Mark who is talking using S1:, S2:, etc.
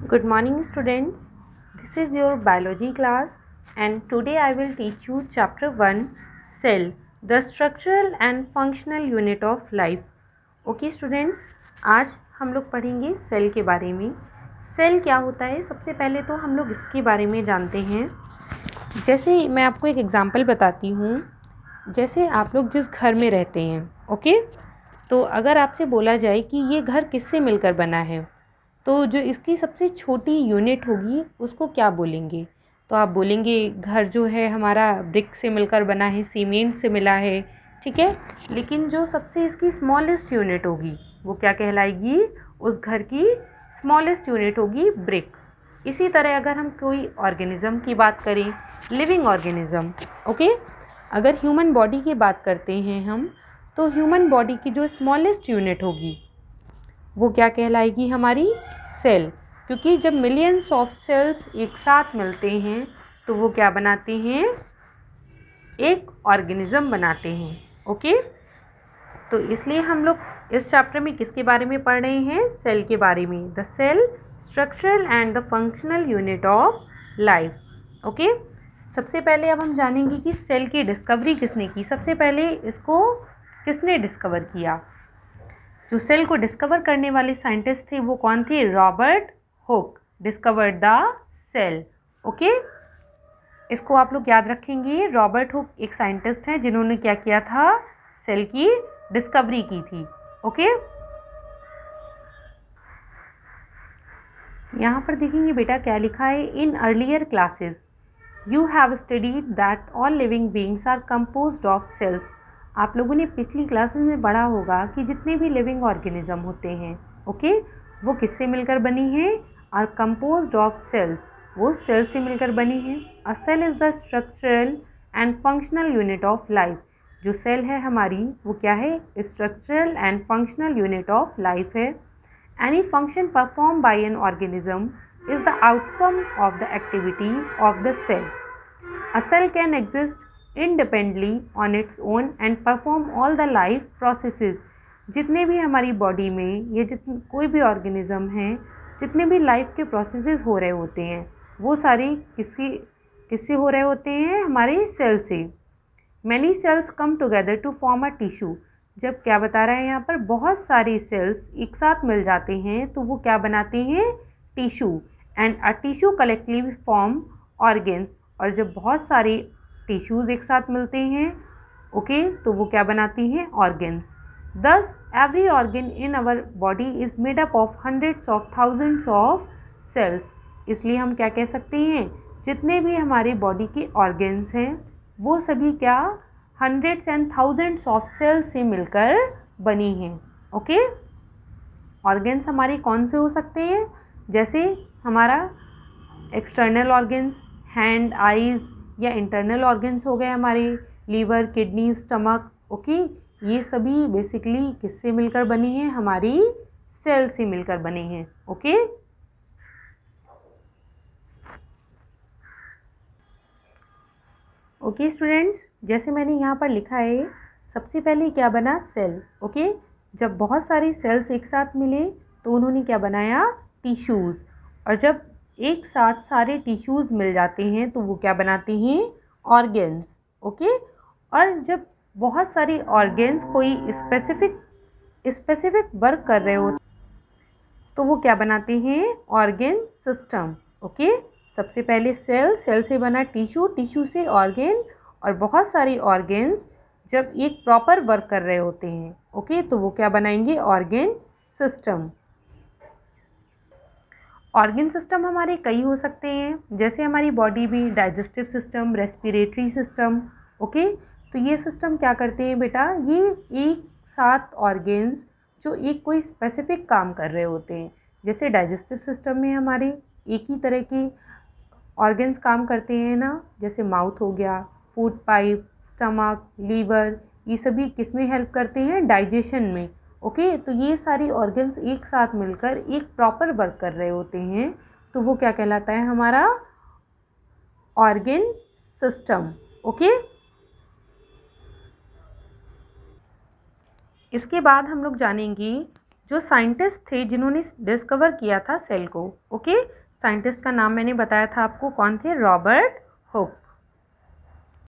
S1: Good morning students, this is your biology class and today I will teach you chapter 1 Cell, the structural and functional unit of life. Okay students, आज हम लोग पढ़ेंगे cell के बारे में। Cell क्या होता है, सबसे पहले तो हम लोग इसके बारे में जानते हैं। जैसे मैं आपको एक एग्जांपल बताती हूँ। जैसे आप लोग जिस घर में रहते हैं, ओके, तो अगर आपसे बोला जाए कि ये घर किससे मिलकर बना है, तो जो इसकी सबसे छोटी यूनिट होगी उसको क्या बोलेंगे? तो आप बोलेंगे घर जो है हमारा ब्रिक से मिलकर बना है, सीमेंट से मिला है, ठीक है। लेकिन जो सबसे इसकी स्मॉलेस्ट यूनिट होगी वो क्या कहलाएगी? उस घर की स्मॉलेस्ट यूनिट होगी ब्रिक। इसी तरह अगर हम कोई ऑर्गेनिज़म की बात करें, लिविंग ऑर्गेनिज़म, ओके, अगर ह्यूमन बॉडी की बात करते हैं हम, तो ह्यूमन बॉडी की जो स्मॉलेस्ट यूनिट होगी वो क्या कहलाएगी? हमारी सेल। क्योंकि जब मिलियंस ऑफ सेल्स एक साथ मिलते हैं तो वो क्या बनाते हैं? एक ऑर्गेनिज्म बनाते हैं। ओके, तो इसलिए हम लोग इस चैप्टर में किसके बारे में पढ़ रहे हैं? सेल के बारे में। The cell, structural and the functional unit of life. Okay, सबसे पहले अब हम जानेंगे कि सेल की डिस्कवरी किसने की। सबसे पहले इसको किसने डिस्कवर किया? जो सेल को डिस्कवर करने वाले साइंटिस्ट थे वो कौन थे? Robert Hooke discovered the cell. Okay, इसको आप लोग याद रखेंगे। रॉबर्ट हुक एक साइंटिस्ट हैं जिन्होंने क्या किया था? सेल की डिस्कवरी की थी। ओके, यहाँ पर देखेंगे बेटा क्या लिखा है। In earlier classes you have studied that all living beings are composed of cells. आप लोगों ने पिछली क्लासेस में पढ़ा होगा कि जितने भी लिविंग ऑर्गेनिज्म होते हैं, ओके, वो किससे मिलकर बनी हैं? आर कंपोज्ड ऑफ सेल्स, वो सेल से मिलकर बनी हैं। A cell is the structural and functional unit of life. जो सेल है हमारी वो क्या है? Structural and functional unit of life है। Any function performed by an organism is the outcome of the activity of the cell. A cell can exist independently on its own and perform all the life processes. जितने भी हमारी body में ये जितने कोई भी organism हैं, जितने भी लाइफ के प्रोसेसेस हो रहे होते हैं वो सारी किससे हो रहे होते हैं? हमारे सेल से। Many cells come together to form a tissue. जब क्या बता रहा है यहाँ पर? बहुत सारी सेल्स एक साथ मिल जाते हैं तो वो क्या बनाते हैं? Tissue. And a tissue collectively form organs. और जब बहुत सारे टिश्यूज एक साथ मिलते हैं, ओके, तो वो क्या बनाती हैं? Organs. Thus every organ in our body is made up of hundreds of thousands of cells. इसलिए हम क्या कह सकते हैं? जितने भी हमारी बॉडी के ऑर्गेन्स हैं वो सभी क्या? Hundreds and thousands of cells से मिलकर बनी हैं। ओके, ऑर्गेन्स हमारे कौन से हो सकते हैं? जैसे हमारा एक्सटर्नल ऑर्गेन्स, हैंड, आईज, या इंटरनल ऑर्गेन्स हो गए हमारे लीवर, किडनी, स्टमक। ओके, ये सभी बेसिकली किससे मिलकर बनी हैं? हमारी सेल से मिलकर बने हैं। ओके, ओके स्टूडेंट्स, जैसे मैंने यहाँ पर लिखा है, सबसे पहले क्या बना? सेल। ओके, जब बहुत सारी सेल्स एक साथ मिले तो उन्होंने क्या बनाया? टिश्यूज़। और जब एक साथ सारे टिश्यूज़ मिल जाते हैं तो वो क्या बनाते हैं? ऑर्गेन्स। ओके, और जब बहुत सारी ऑर्गेन्स कोई स्पेसिफिक वर्क कर रहे हो तो वो क्या बनाते हैं? Organ system. ओके, सबसे पहले सेल से बना टिश्यू, टिश्यू से ऑर्गेन, और बहुत सारी ऑर्गेन्स जब एक प्रॉपर वर्क कर रहे होते हैं, ओके, तो वो क्या बनाएंगे? Organ system. ऑर्गेन सिस्टम हमारे कई हो सकते हैं, जैसे हमारी बॉडी में digestive system, respiratory system. Okay, तो ये सिस्टम क्या करते हैं बेटा? ये एक साथ ऑर्गेन्स जो एक कोई स्पेसिफिक काम कर रहे होते हैं। जैसे डाइजेस्टिव सिस्टम में हमारे एक ही तरह के ऑर्गेन्स काम करते हैं ना, जैसे माउथ हो गया, फूड पाइप, स्टमक, लीवर, ये सभी किस में हेल्प करते हैं? डाइजेशन में। ओके, तो ये सारी ऑर्गेन्स एक साथ मिलकर एक प्रॉपर वर्क कर रहे होते हैं तो वो क्या कहलाता है? हमारा ऑर्गेन सिस्टम। ओके, इसके बाद हम लोग जानेंगे जो साइंटिस्ट थे जिन्होंने डिस्कवर किया था सेल को। ओके, साइंटिस्ट का नाम मैंने बताया था आपको, कौन थे? Robert hook.